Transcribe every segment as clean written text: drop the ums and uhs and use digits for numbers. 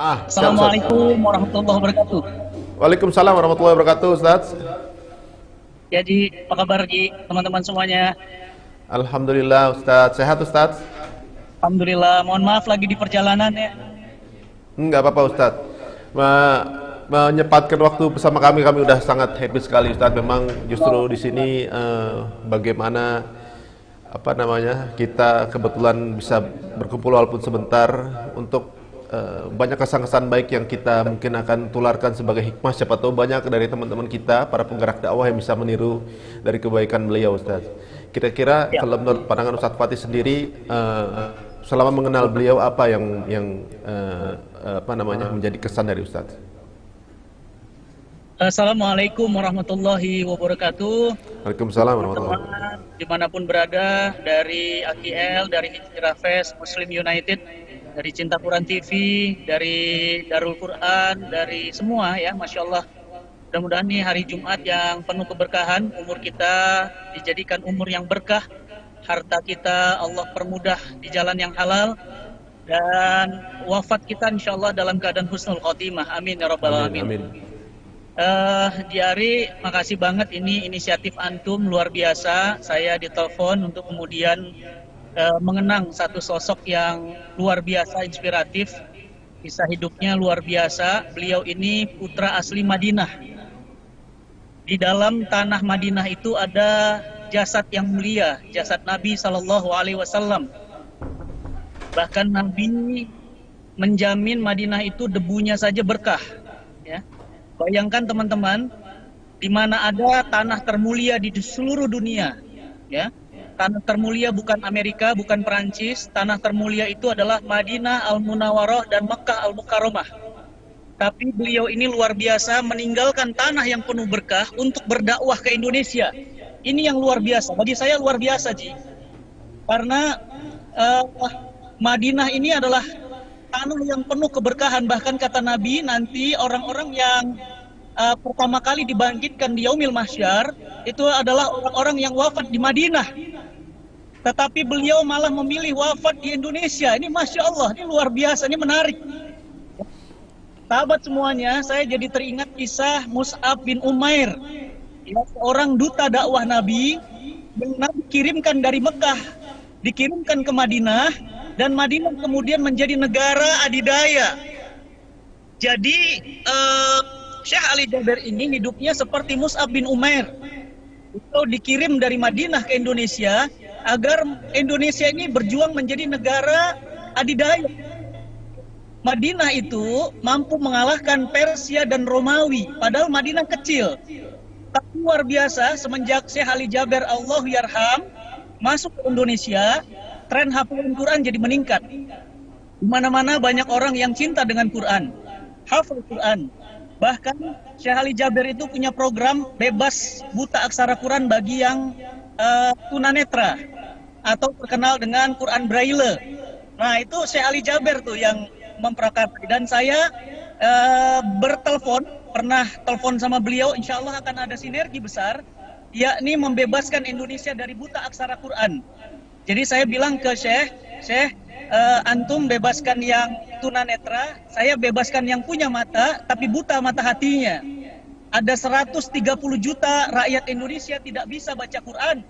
Siap Ustaz. Assalamualaikum warahmatullahi wabarakatuh. Waalaikumsalam warahmatullahi wabarakatuh Ustaz. Ya Ji, apa kabar Ji, teman-teman semuanya? Alhamdulillah Ustaz, sehat Ustaz? Alhamdulillah, mohon maaf lagi di perjalanan ya. Enggak apa-apa Ustaz. Menyempatkan waktu bersama kami udah sangat happy sekali Ustaz. Memang justru di sini bagaimana kita kebetulan bisa berkumpul walaupun sebentar untuk banyak kesan-kesan baik yang kita mungkin akan tularkan sebagai hikmah. Siapa tahu banyak dari teman-teman kita para penggerak dakwah yang bisa meniru dari kebaikan beliau Ustaz. Kira-kira kalau menurut pandangan Ustaz Fatih sendiri, selama mengenal beliau apa yang menjadi kesan dari Ustaz? Assalamualaikum warahmatullahi wabarakatuh. Waalaikumsalam warahmatullahi wabarakatuh. Teman-teman dimanapun berada, dari AKL, dari Hijrah Fest, Muslim United, dari Cinta Quran TV, dari Darul Quran, dari semua ya, Masya Allah. Mudah-mudahan nih hari Jumat yang penuh keberkahan, umur kita dijadikan umur yang berkah, harta kita Allah permudah di jalan yang halal, dan wafat kita insya Allah dalam keadaan husnul khotimah. Amin ya rabbal alamin. Amin. Diari, makasih banget, ini inisiatif antum luar biasa. Saya ditelepon untuk kemudian mengenang satu sosok yang luar biasa inspiratif, kisah hidupnya luar biasa. Beliau ini putra asli Madinah. Di dalam tanah Madinah itu ada jasad yang mulia, jasad Nabi Sallallahu Alaihi Wasallam. Bahkan Nabi menjamin Madinah itu debunya saja berkah. Ya. Bayangkan teman-teman, di mana ada tanah termulia di seluruh dunia, ya. Tanah termulia bukan Amerika, bukan Perancis. Tanah termulia itu adalah Madinah Al-Munawwarah dan Mekkah Al-Mukarramah. Tapi beliau ini luar biasa meninggalkan tanah yang penuh berkah untuk berdakwah ke Indonesia. Ini yang luar biasa. Bagi saya luar biasa, Ji. Karena Madinah ini adalah tanah yang penuh keberkahan. Bahkan kata Nabi, nanti orang-orang yang pertama kali dibangkitkan di Yaumil Mahsyar itu adalah orang-orang yang wafat di Madinah. Tetapi beliau malah memilih wafat di Indonesia. Ini Masya Allah, ini luar biasa, ini menarik. Sahabat semuanya, saya jadi teringat kisah Mus'ab bin Umair, ya, seorang duta dakwah Nabi yang Nabi kirimkan dari Mekah, dikirimkan ke Madinah, dan Madinah kemudian menjadi negara adidaya. Jadi Syekh Ali Jaber ini hidupnya seperti Mus'ab bin Umair. Itu dikirim dari Madinah ke Indonesia agar Indonesia ini berjuang menjadi negara adidaya. Madinah itu mampu mengalahkan Persia dan Romawi, padahal Madinah kecil. Tapi luar biasa, semenjak Syekh Ali Jaber Allahu Yarham masuk ke Indonesia, tren hafalan Quran jadi meningkat. Di mana-mana banyak orang yang cinta dengan Quran, hafal Quran. Bahkan Syekh Ali Jaber itu punya program bebas buta aksara Quran bagi yang tunanetra atau terkenal dengan Quran Braille. Nah, itu Syekh Ali Jaber tuh yang memprakarsai, dan saya pernah telepon sama beliau. Insya Allah akan ada sinergi besar, yakni membebaskan Indonesia dari buta aksara Quran. Jadi saya bilang ke Syekh, antum bebaskan yang tunanetra, saya bebaskan yang punya mata tapi buta mata hatinya. Ada 130 juta rakyat Indonesia tidak bisa baca Quran,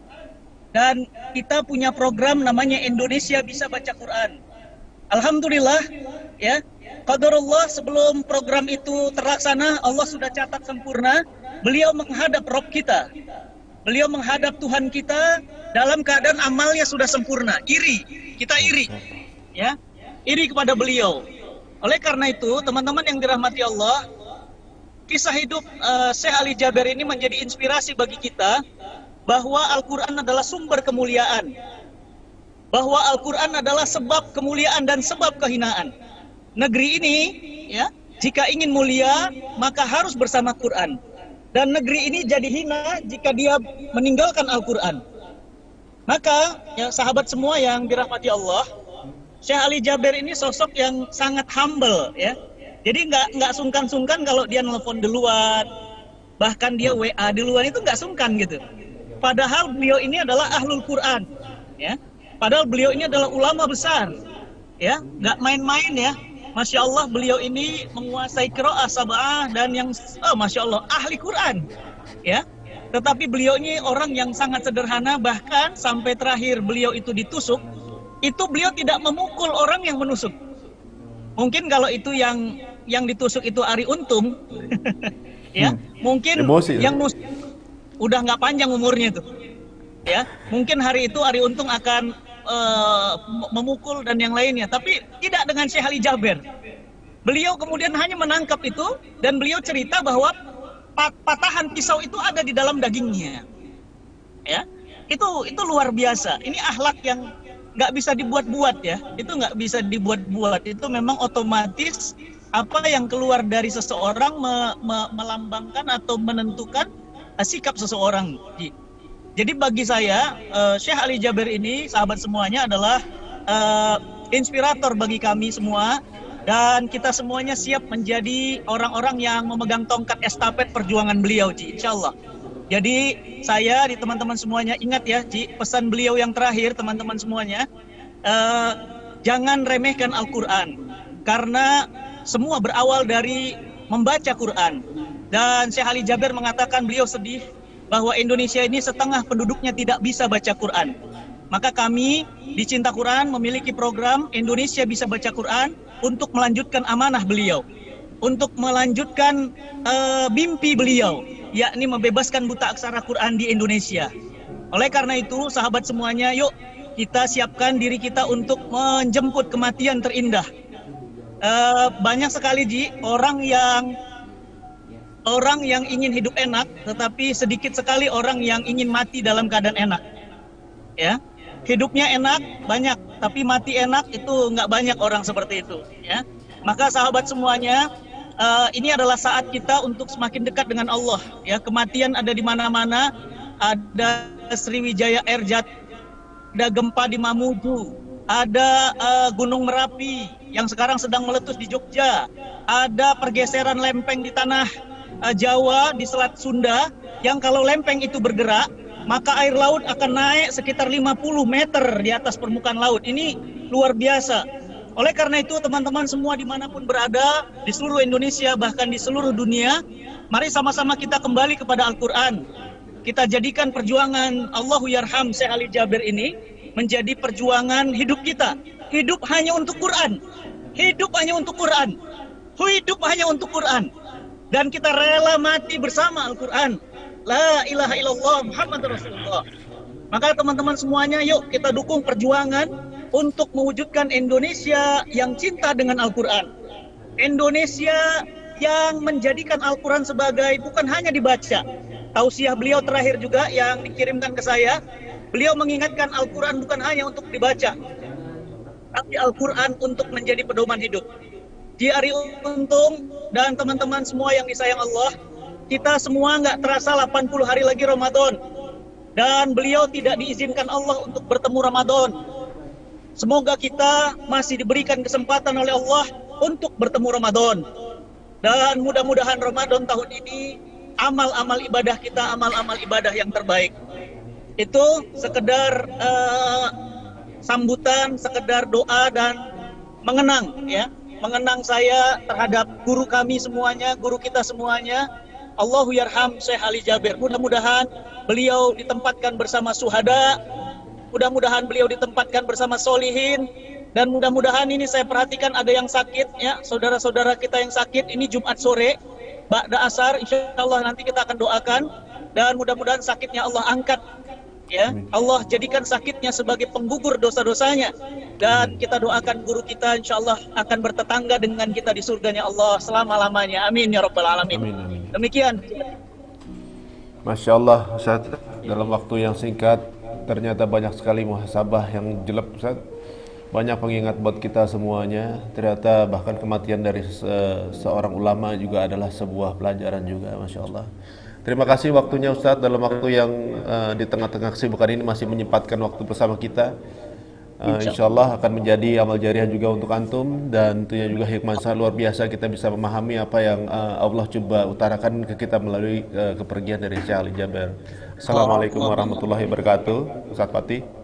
dan kita punya program namanya Indonesia Bisa Baca Quran. Alhamdulillah, ya, qadarullah, sebelum program itu terlaksana, Allah sudah catat sempurna. Beliau menghadap Rob kita, beliau menghadap Tuhan kita dalam keadaan amalnya sudah sempurna. Kita iri, ya, iri kepada beliau. Oleh karena itu, teman-teman yang dirahmati Allah, kisah hidup Syekh Ali Jaber ini menjadi inspirasi bagi kita bahwa Al-Quran adalah sumber kemuliaan, bahwa Al-Quran adalah sebab kemuliaan dan sebab kehinaan. Negeri ini, ya, jika ingin mulia, maka harus bersama Quran. Dan negeri ini jadi hina jika dia meninggalkan Al-Quran. Maka, ya, sahabat semua yang dirahmati Allah, Syekh Ali Jaber ini sosok yang sangat humble, ya. Jadi nggak sungkan-sungkan kalau dia nelfon duluan, bahkan dia WA duluan, itu nggak sungkan gitu. Padahal beliau ini adalah ahlul Quran, ya. Padahal beliau ini adalah ulama besar, ya, nggak main-main, ya. Masya Allah beliau ini menguasai qiraah sab'ah dan yang Masya Allah ahli Quran, ya. Tetapi beliau ini orang yang sangat sederhana, bahkan sampai terakhir beliau itu ditusuk, itu beliau tidak memukul orang yang menusuk. Mungkin kalau itu yang ditusuk itu Ari Untung, ya, mungkin Emosi, yang nusuk udah nggak panjang umurnya itu, ya. Mungkin hari itu Ari Untung akan memukul dan yang lainnya, tapi tidak dengan Syekh Ali Jaber. Beliau kemudian hanya menangkap itu dan beliau cerita bahwa patahan pisau itu ada di dalam dagingnya, ya. Itu luar biasa. Ini akhlak yang nggak bisa dibuat-buat, ya. Itu nggak bisa dibuat-buat. Itu memang otomatis apa yang keluar dari seseorang melambangkan atau menentukan sikap seseorang. Jadi bagi saya, Syekh Ali Jaber ini, sahabat semuanya, adalah inspirator bagi kami semua. Dan kita semuanya siap menjadi orang-orang yang memegang tongkat estafet perjuangan beliau, Ji, insya Allah. Jadi saya di teman-teman semuanya ingat ya, Ji, pesan beliau yang terakhir, teman-teman semuanya, jangan remehkan Al-Quran. Karena semua berawal dari membaca Quran. Dan Syekh Ali Jaber mengatakan beliau sedih bahwa Indonesia ini setengah penduduknya tidak bisa baca Quran. Maka kami di Cinta Quran memiliki program Indonesia Bisa Baca Quran untuk melanjutkan amanah beliau, untuk melanjutkan mimpi beliau, yakni membebaskan buta aksara Quran di Indonesia. Oleh karena itu, sahabat semuanya, yuk kita siapkan diri kita untuk menjemput kematian terindah. Banyak sekali, Ji, orang yang ingin hidup enak, tetapi sedikit sekali orang yang ingin mati dalam keadaan enak. Ya, hidupnya enak banyak, tapi mati enak itu nggak banyak orang seperti itu. Ya, maka sahabat semuanya, ini adalah saat kita untuk semakin dekat dengan Allah. Ya, kematian ada di mana-mana. Ada Sriwijaya Air Jatuh, ada gempa di Mamuju, ada Gunung Merapi yang sekarang sedang meletus di Jogja, ada pergeseran lempeng di tanah Jawa, di Selat Sunda, yang kalau lempeng itu bergerak, maka air laut akan naik sekitar 50 meter di atas permukaan laut. Ini luar biasa. Oleh karena itu, teman-teman semua dimanapun berada, di seluruh Indonesia, bahkan di seluruh dunia, mari sama-sama kita kembali kepada Al-Quran. Kita jadikan perjuangan Allahu Yarham Syekh Ali Jaber ini menjadi perjuangan hidup kita. Hidup hanya untuk Quran. Hidup hanya untuk Quran. Hidup hanya untuk Quran. Dan kita rela mati bersama Al-Quran. La ilaha illallah Muhammad Rasulullah. Maka teman-teman semuanya, yuk kita dukung perjuangan untuk mewujudkan Indonesia yang cinta dengan Al-Quran. Indonesia yang menjadikan Al-Quran sebagai bukan hanya dibaca. Tausiah beliau terakhir juga yang dikirimkan ke saya, beliau mengingatkan Al-Quran bukan hanya untuk dibaca, tapi Al-Quran untuk menjadi pedoman hidup. Di Ari Untung dan teman-teman semua yang disayang Allah, kita semua nggak terasa 80 hari lagi Ramadan. Dan beliau tidak diizinkan Allah untuk bertemu Ramadan. Semoga kita masih diberikan kesempatan oleh Allah untuk bertemu Ramadan. Dan mudah-mudahan Ramadan tahun ini amal-amal ibadah kita, amal-amal ibadah yang terbaik. Itu sekedar sambutan, sekedar doa dan mengenang, ya. Mengenang saya terhadap guru kami semuanya, guru kita semuanya, Allahu Yarham Syekh Ali Jaber. Mudah-mudahan beliau ditempatkan bersama syuhada, mudah-mudahan beliau ditempatkan bersama solihin, dan mudah-mudahan ini saya perhatikan ada yang sakit, ya, saudara-saudara kita yang sakit. Ini Jumat sore, ba'da asar, insya Allah nanti kita akan doakan, dan mudah-mudahan sakitnya Allah angkat, ya. Allah jadikan sakitnya sebagai penggugur dosa-dosanya, dan kita doakan guru kita insya Allah akan bertetangga dengan kita di surganya Allah selama-lamanya. Amin ya rabbal alamin. Amin, amin. Demikian. Masya Allah, Ustaz, dalam waktu yang singkat ternyata banyak sekali muhasabah yang jelek, Ustaz. Banyak pengingat buat kita semuanya. Ternyata bahkan kematian dari seorang ulama juga adalah sebuah pelajaran juga, Masya Allah. Terima kasih waktunya, Ustaz, dalam waktu yang di tengah-tengah kesibukan ini masih menyempatkan waktu bersama kita. Insya Allah akan menjadi amal jariah juga untuk antum, dan tentunya juga hikmah sangat luar biasa kita bisa memahami apa yang Allah coba utarakan ke kita melalui kepergian dari Syekh Ali Jaber. Assalamualaikum warahmatullahi wabarakatuh. Ustaz Fatih.